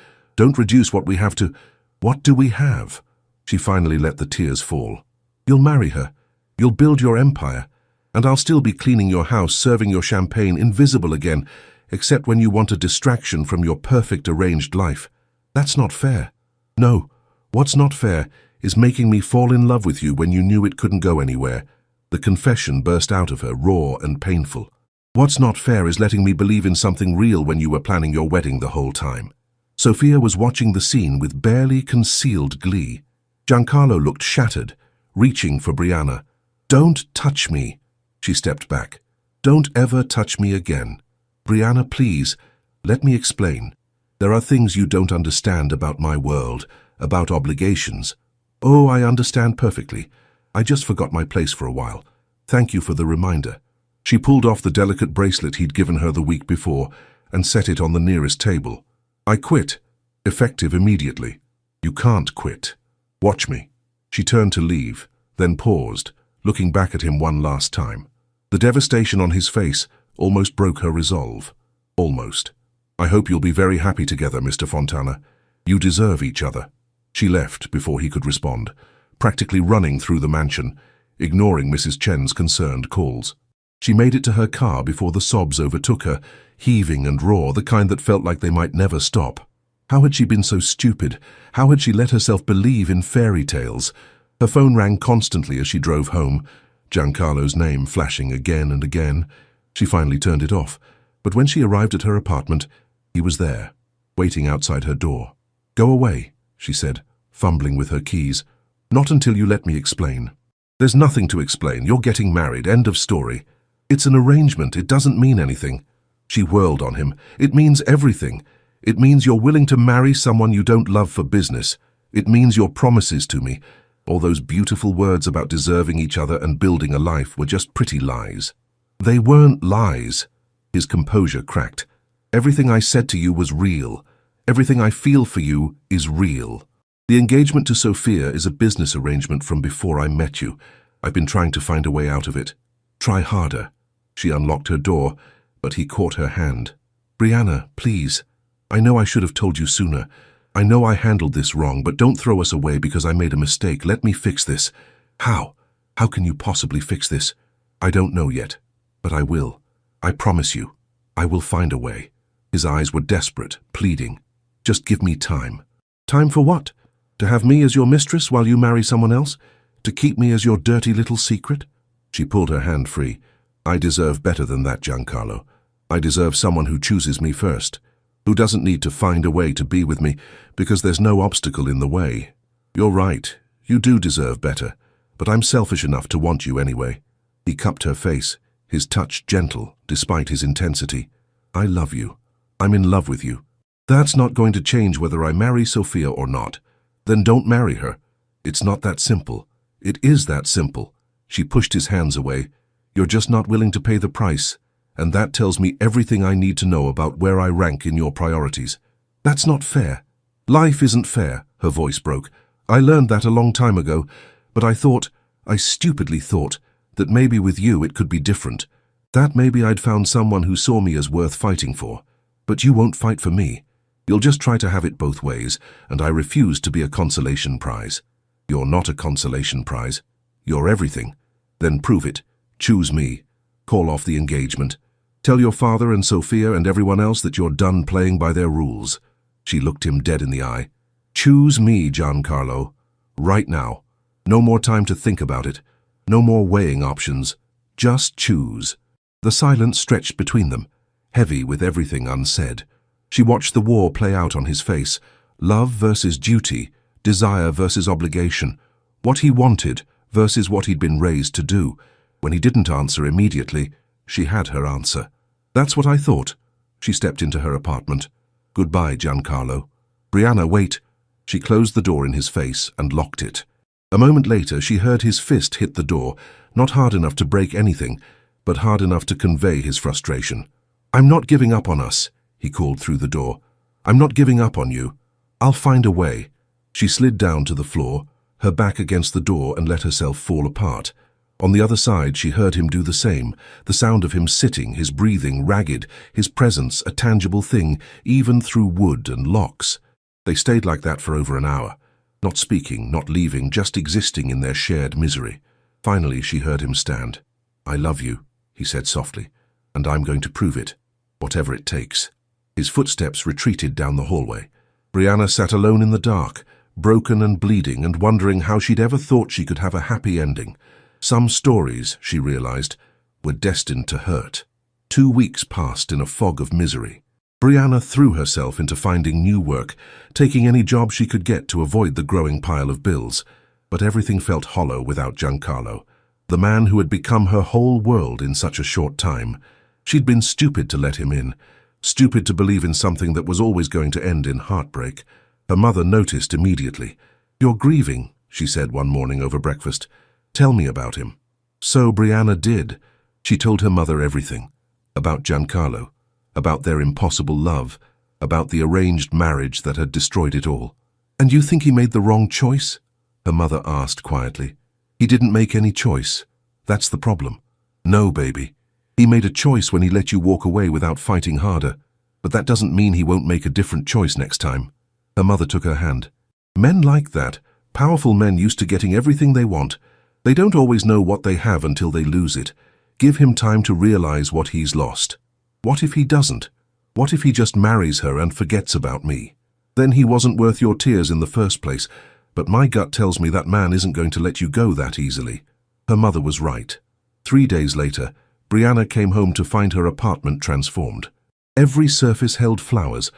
Don't reduce what we have to... What do we have? She finally let the tears fall. You'll marry her. You'll build your empire. And I'll still be cleaning your house, serving your champagne, invisible again, except when you want a distraction from your perfect arranged life. That's not fair. No, what's not fair is making me fall in love with you when you knew it couldn't go anywhere. The confession burst out of her, raw and painful. What's not fair is letting me believe in something real when you were planning your wedding the whole time. Sophia was watching the scene with barely concealed glee. Giancarlo looked shattered, reaching for Brianna. Don't touch me. She stepped back. Don't ever touch me again. Brianna, please, let me explain. There are things you don't understand about my world, about obligations. Oh, I understand perfectly. I just forgot my place for a while. Thank you for the reminder. She pulled off the delicate bracelet he'd given her the week before and set it on the nearest table. I quit. Effective immediately. You can't quit. Watch me. She turned to leave, then paused, looking back at him one last time. The devastation on his face almost broke her resolve. Almost. I hope you'll be very happy together, Mr. Fontana. You deserve each other. She left before he could respond, practically running through the mansion, ignoring Mrs. Chen's concerned calls. She made it to her car before the sobs overtook her, heaving and raw, the kind that felt like they might never stop. How had she been so stupid? How had she let herself believe in fairy tales? Her phone rang constantly as she drove home, Giancarlo's name flashing again and again. She finally turned it off, but when she arrived at her apartment, he was there, waiting outside her door. Go away, she said, fumbling with her keys. Not until you let me explain. There's nothing to explain. You're getting married. End of story. It's an arrangement. It doesn't mean anything. She whirled on him. It means everything. It means you're willing to marry someone you don't love for business. It means your promises to me. All those beautiful words about deserving each other and building a life were just pretty lies. They weren't lies. His composure cracked. Everything I said to you was real. Everything I feel for you is real. The engagement to Sophia is a business arrangement from before I met you. I've been trying to find a way out of it. Try harder. She unlocked her door, but he caught her hand. Brianna, please. I know I should have told you sooner. I know I handled this wrong, but don't throw us away because I made a mistake. Let me fix this. How? How can you possibly fix this? I don't know yet, but I will. I promise you. I will find a way. His eyes were desperate, pleading. Just give me time. Time for what? To have me as your mistress while you marry someone else? To keep me as your dirty little secret? She pulled her hand free. I deserve better than that, Giancarlo. I deserve someone who chooses me first, who doesn't need to find a way to be with me because there's no obstacle in the way. You're right. You do deserve better, but I'm selfish enough to want you anyway. He cupped her face, his touch gentle despite his intensity. I love you. I'm in love with you. That's not going to change whether I marry Sophia or not. Then don't marry her. It's not that simple. It is that simple. She pushed his hands away. You're just not willing to pay the price, and that tells me everything I need to know about where I rank in your priorities. That's not fair. Life isn't fair, her voice broke. I learned that a long time ago, but I stupidly thought, that maybe with you it could be different. That maybe I'd found someone who saw me as worth fighting for. But you won't fight for me. You'll just try to have it both ways, and I refuse to be a consolation prize. You're not a consolation prize. You're everything. Then prove it. Choose me. Call off the engagement. Tell your father and Sophia and everyone else that you're done playing by their rules. She looked him dead in the eye. Choose me, Giancarlo. Right now. No more time to think about it. No more weighing options. Just choose. The silence stretched between them, heavy with everything unsaid. She watched the war play out on his face. Love versus duty, desire versus obligation. What he wanted versus what he'd been raised to do. When he didn't answer immediately, she had her answer. That's what I thought. She stepped into her apartment. Goodbye, Giancarlo. Brianna, wait. She closed the door in his face and locked it. A moment later, she heard his fist hit the door, not hard enough to break anything, but hard enough to convey his frustration. I'm not giving up on us, he called through the door. I'm not giving up on you. I'll find a way. She slid down to the floor, her back against the door, and let herself fall apart. On the other side, she heard him do the same, the sound of him sitting, his breathing ragged, his presence a tangible thing, even through wood and locks. They stayed like that for over an hour, not speaking, not leaving, just existing in their shared misery. Finally, she heard him stand. "I love you," he said softly, "and I'm going to prove it, whatever it takes." His footsteps retreated down the hallway. Brianna sat alone in the dark, broken and bleeding, and wondering how she'd ever thought she could have a happy ending. Some stories, she realized, were destined to hurt. 2 weeks passed in a fog of misery. Brianna threw herself into finding new work, taking any job she could get to avoid the growing pile of bills. But everything felt hollow without Giancarlo, the man who had become her whole world in such a short time. She'd been stupid to let him in, stupid to believe in something that was always going to end in heartbreak. Her mother noticed immediately. "You're grieving," she said one morning over breakfast. "Tell me about him." So Brianna did. She told her mother everything. About Giancarlo, about their impossible love, about the arranged marriage that had destroyed it all. "And you think he made the wrong choice?" her mother asked quietly. "He didn't make any choice. That's the problem." "No, baby. He made a choice when he let you walk away without fighting harder. But that doesn't mean he won't make a different choice next time." Her mother took her hand. "Men like that, powerful men used to getting everything they want. They don't always know what they have until they lose it. Give him time to realize what he's lost." "What if he doesn't? What if he just marries her and forgets about me? Then he wasn't worth your tears in the first place. But my gut tells me that man isn't going to let you go that easily." Her mother was right. 3 days later, Brianna came home to find her apartment transformed. Every surface held flowers,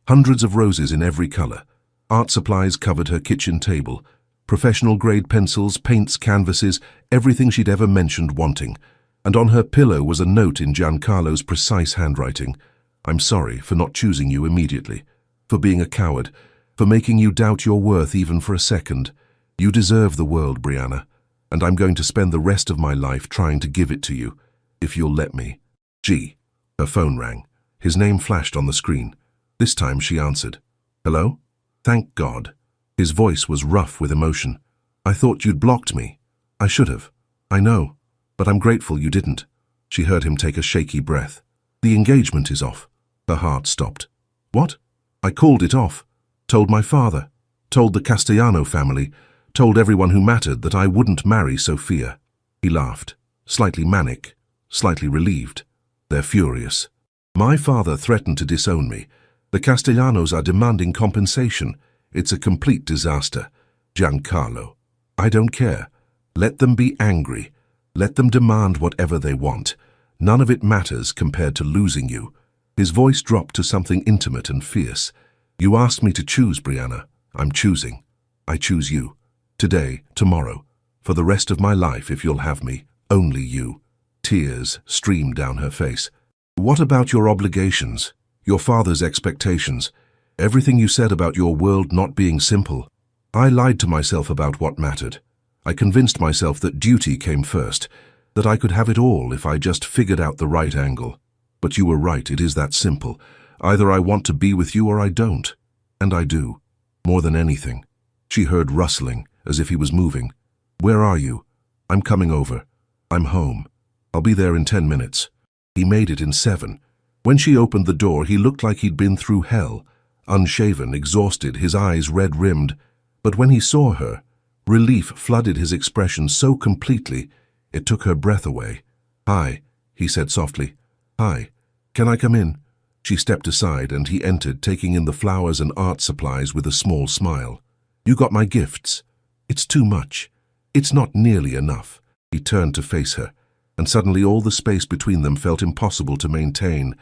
hundreds of roses in every color. Art supplies covered her kitchen table. Professional-grade pencils, paints, canvases, everything she'd ever mentioned wanting. And on her pillow was a note in Giancarlo's precise handwriting. "I'm sorry for not choosing you immediately, for being a coward, for making you doubt your worth even for a second. You deserve the world, Brianna, and I'm going to spend the rest of my life trying to give it to you, if you'll let me." G. Her phone rang. His name flashed on the screen. This time she answered. "Hello? Thank God." His voice was rough with emotion. "I thought you'd blocked me. I should have. I know, but I'm grateful you didn't." She heard him take a shaky breath. "The engagement is off." Her heart stopped. "What?" "I called it off. Told my father. Told the Castellano family. Told everyone who mattered that I wouldn't marry Sophia." He laughed, slightly manic, slightly relieved. "They're furious. My father threatened to disown me. The Castellanos are demanding compensation. It's a complete disaster. Giancarlo, I don't care. Let them be angry. Let them demand whatever they want. None of it matters compared to losing you." His voice dropped to something intimate and fierce. "You asked me to choose, Brianna. I'm choosing. I choose you. Today, tomorrow, for the rest of my life if you'll have me, only you." Tears streamed down her face. "What about your obligations, your father's expectations, everything you said about your world not being simple?" I lied to myself about what mattered. I convinced myself that duty came first, that I could have it all if I just figured out the right angle. But you were right, it is that simple. Either I want to be with you or I don't. And I do. More than anything. She heard rustling, as if he was moving. "Where are you?" "I'm coming over. I'm home. I'll be there in 10 minutes. He made it in 7. When she opened the door, he looked like he'd been through hell. Unshaven, exhausted, his eyes red-rimmed. But when he saw her, relief flooded his expression so completely, it took her breath away. "Hi," he said softly. "Hi. Can I come in?" She stepped aside and he entered, taking in the flowers and art supplies with a small smile. "You got my gifts." "It's too much. It's not nearly enough." He turned to face her, and suddenly all the space between them felt impossible to maintain.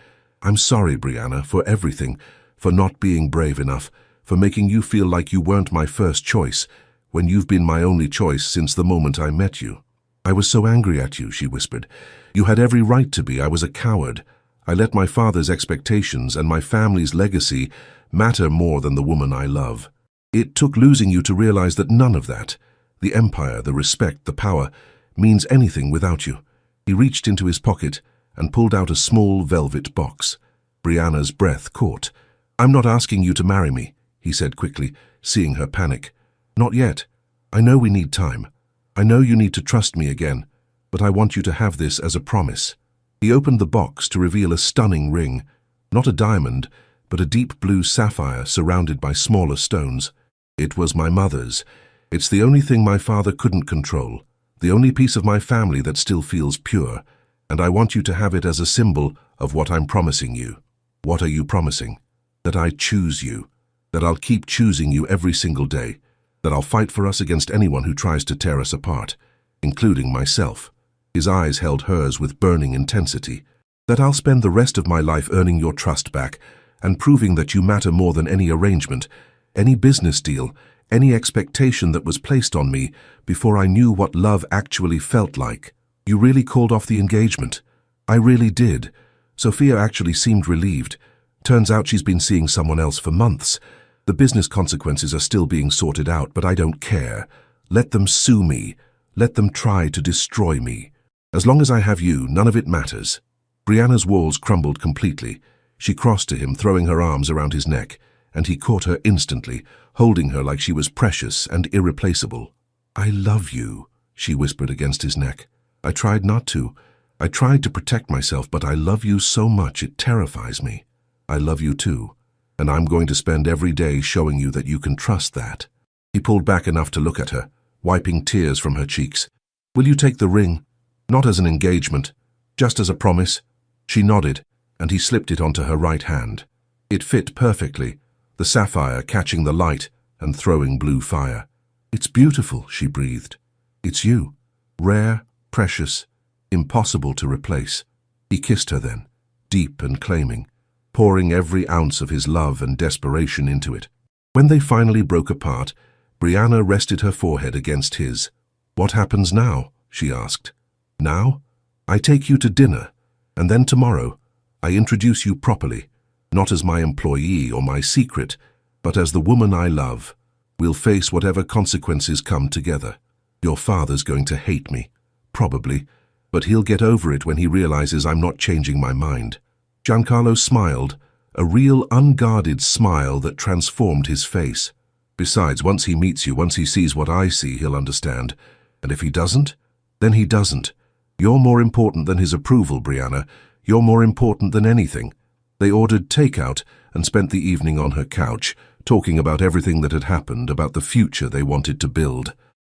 "I'm sorry, Brianna, for everything, for not being brave enough, for making you feel like you weren't my first choice, when you've been my only choice since the moment I met you. I was so angry at you," she whispered. "You had every right to be. I was a coward. I let my father's expectations and my family's legacy matter more than the woman I love. It took losing you to realize that none of that, the empire, the respect, the power, means anything without you." He reached into his pocket and pulled out a small velvet box. Brianna's breath caught. "I'm not asking you to marry me," he said quickly, seeing her panic. "Not yet. I know we need time. I know you need to trust me again, but I want you to have this as a promise." He opened the box to reveal a stunning ring, not a diamond, but a deep blue sapphire surrounded by smaller stones. It was my mother's. It's the only thing my father couldn't control, the only piece of my family that still feels pure, and I want you to have it as a symbol of what I'm promising you. What are you promising? That I choose you, that I'll keep choosing you every single day, that I'll fight for us against anyone who tries to tear us apart, including myself. His eyes held hers with burning intensity. That I'll spend the rest of my life earning your trust back and proving that you matter more than any arrangement, any business deal, any expectation that was placed on me before I knew what love actually felt like. You really called off the engagement. I really did. Sophia actually seemed relieved. Turns out she's been seeing someone else for months. The business consequences are still being sorted out, but I don't care. Let them sue me. Let them try to destroy me. As long as I have you, none of it matters. Brianna's walls crumbled completely. She crossed to him, throwing her arms around his neck, and he caught her instantly, holding her like she was precious and irreplaceable. I love you, she whispered against his neck. I tried not to. I tried to protect myself, but I love you so much it terrifies me. I love you too, and I'm going to spend every day showing you that you can trust that. He pulled back enough to look at her, wiping tears from her cheeks. Will you take the ring? Not as an engagement, just as a promise. She nodded, and he slipped it onto her right hand. It fit perfectly, the sapphire catching the light and throwing blue fire. It's beautiful, she breathed. It's you. Rare, precious, impossible to replace. He kissed her then, deep and claiming, pouring every ounce of his love and desperation into it. When they finally broke apart, Brianna rested her forehead against his. What happens now? She asked. Now? I take you to dinner, and then tomorrow, I introduce you properly, not as my employee or my secret, but as the woman I love. We'll face whatever consequences come together. Your father's going to hate me, probably, but he'll get over it when he realizes I'm not changing my mind. Giancarlo smiled, a real unguarded smile that transformed his face. Besides, once he meets you, once he sees what I see, he'll understand. And if he doesn't, then he doesn't. You're more important than his approval, Brianna. You're more important than anything. They ordered takeout and spent the evening on her couch, talking about everything that had happened, about the future they wanted to build.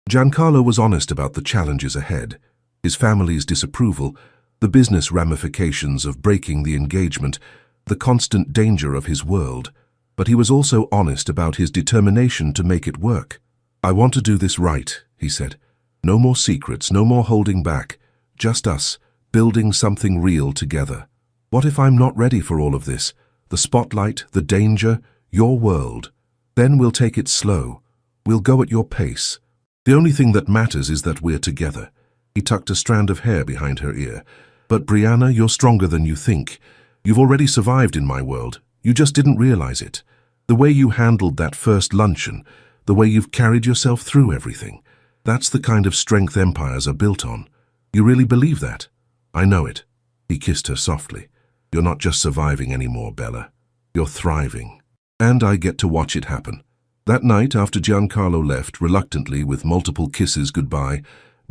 Giancarlo was honest about the challenges ahead, his family's disapproval, the business ramifications of breaking the engagement, the constant danger of his world. But he was also honest about his determination to make it work. I want to do this right, he said. No more secrets, no more holding back. Just us, building something real together. What if I'm not ready for all of this? The spotlight, the danger, your world. Then we'll take it slow. We'll go at your pace. The only thing that matters is that we're together. He tucked a strand of hair behind her ear. But Brianna, you're stronger than you think. You've already survived in my world. You just didn't realize it. The way you handled that first luncheon, the way you've carried yourself through everything. That's the kind of strength empires are built on. You really believe that? I know it. He kissed her softly. You're not just surviving anymore, Bella. You're thriving. And I get to watch it happen. That night, after Giancarlo left, reluctantly with multiple kisses goodbye,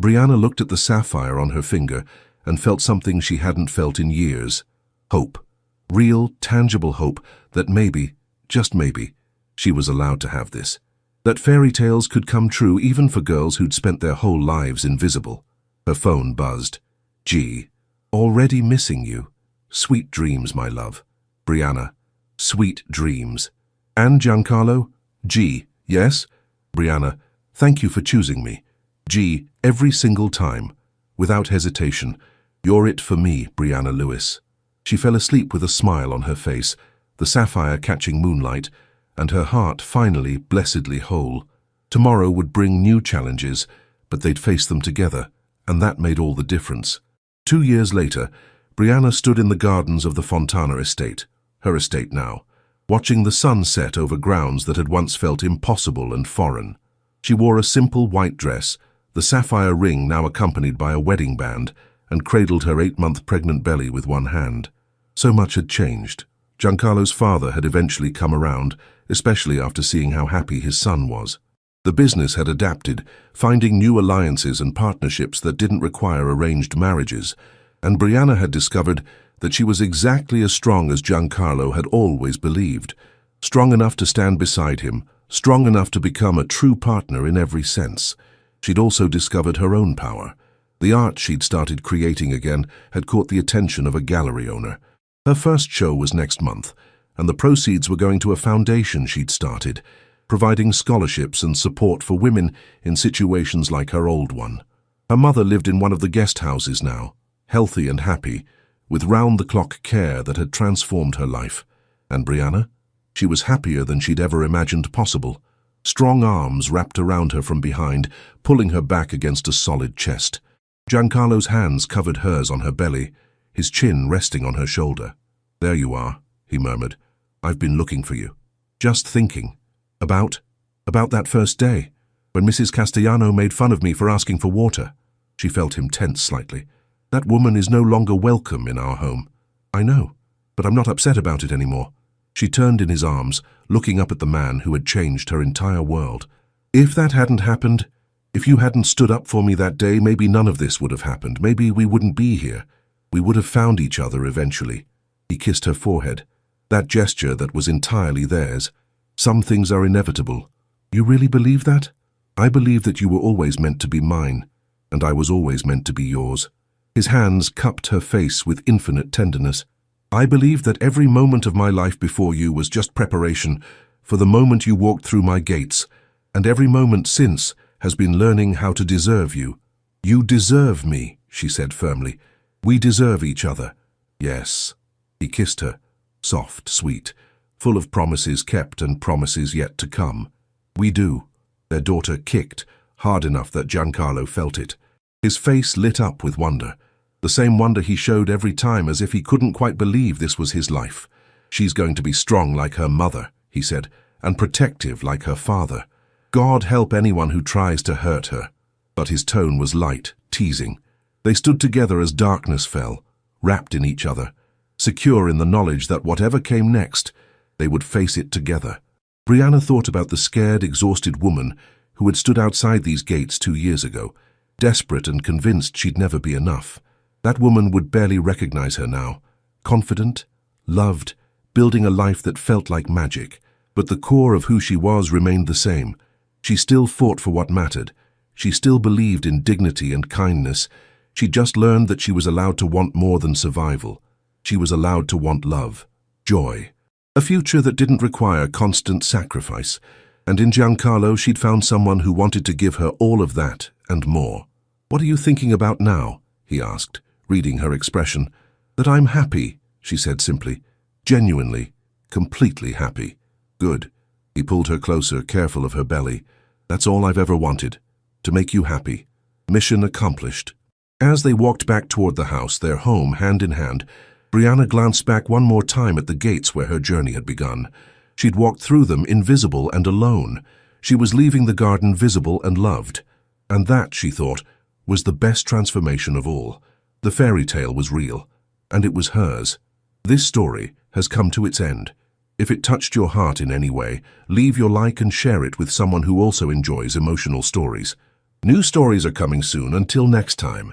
Brianna looked at the sapphire on her finger and felt something she hadn't felt in years. Hope. Real, tangible hope that maybe, just maybe, she was allowed to have this. That fairy tales could come true even for girls who'd spent their whole lives invisible. Her phone buzzed. G. Already missing you. Sweet dreams, my love. Brianna. Sweet dreams. And Giancarlo? G. Yes? Brianna. Thank you for choosing me. G. Every single time. Without hesitation. You're it for me, Brianna Lewis. She fell asleep with a smile on her face, the sapphire catching moonlight, and her heart finally blessedly whole. Tomorrow would bring new challenges, but they'd face them together, and that made all the difference. 2 years later, Brianna stood in the gardens of the Fontana estate, her estate now, watching the sun set over grounds that had once felt impossible and foreign. She wore a simple white dress, the sapphire ring now accompanied by a wedding band, and cradled her 8-month pregnant belly with one hand. So much had changed. Giancarlo's father had eventually come around, especially after seeing how happy his son was. The business had adapted, finding new alliances and partnerships that didn't require arranged marriages, and Brianna had discovered that she was exactly as strong as Giancarlo had always believed, strong enough to stand beside him, strong enough to become a true partner in every sense. She'd also discovered her own power. The art she'd started creating again had caught the attention of a gallery owner. Her first show was next month, and the proceeds were going to a foundation she'd started, providing scholarships and support for women in situations like her old one. Her mother lived in one of the guest houses now, healthy and happy, with round-the-clock care that had transformed her life. And Brianna? She was happier than she'd ever imagined possible. Strong arms wrapped around her from behind, pulling her back against a solid chest. Giancarlo's hands covered hers on her belly, his chin resting on her shoulder. "There you are," he murmured. "I've been looking for you. Just thinking. About that first day, when Mrs. Castellano made fun of me for asking for water." She felt him tense slightly. "That woman is no longer welcome in our home." "I know, but I'm not upset about it anymore." She turned in his arms, looking up at the man who had changed her entire world. "If that hadn't happened, if you hadn't stood up for me that day, maybe none of this would have happened. Maybe we wouldn't be here. We would have found each other eventually." He kissed her forehead, that gesture that was entirely theirs. "Some things are inevitable." "You really believe that?" "I believe that you were always meant to be mine, and I was always meant to be yours." His hands cupped her face with infinite tenderness. "I believe that every moment of my life before you was just preparation for the moment you walked through my gates, and every moment since has been learning how to deserve you." "You deserve me," she said firmly. "We deserve each other." "Yes." He kissed her, soft, sweet, full of promises kept and promises yet to come. "We do." Their daughter kicked, hard enough that Giancarlo felt it. His face lit up with wonder, the same wonder he showed every time, as if he couldn't quite believe this was his life. "She's going to be strong like her mother," he said, "and protective like her father. God help anyone who tries to hurt her." But his tone was light, teasing. They stood together as darkness fell, wrapped in each other, secure in the knowledge that whatever came next, they would face it together. Brianna thought about the scared, exhausted woman who had stood outside these gates 2 years ago, desperate and convinced she'd never be enough. That woman would barely recognize her now, confident, loved, building a life that felt like magic. But the core of who she was remained the same. She still fought for what mattered. She still believed in dignity and kindness. She'd just learned that she was allowed to want more than survival. She was allowed to want love, joy, a future that didn't require constant sacrifice. And in Giancarlo, she'd found someone who wanted to give her all of that and more. "What are you thinking about now?" he asked, reading her expression. "That I'm happy," she said simply. "Genuinely, completely happy." "Good." He pulled her closer, careful of her belly. "That's all I've ever wanted, to make you happy. Mission accomplished." As they walked back toward the house, their home, hand in hand, Brianna glanced back one more time at the gates where her journey had begun. She'd walked through them invisible and alone. She was leaving the garden visible and loved. And that, she thought, was the best transformation of all. The fairy tale was real, and it was hers. This story has come to its end. If it touched your heart in any way, leave your like and share it with someone who also enjoys emotional stories. New stories are coming soon. Until next time.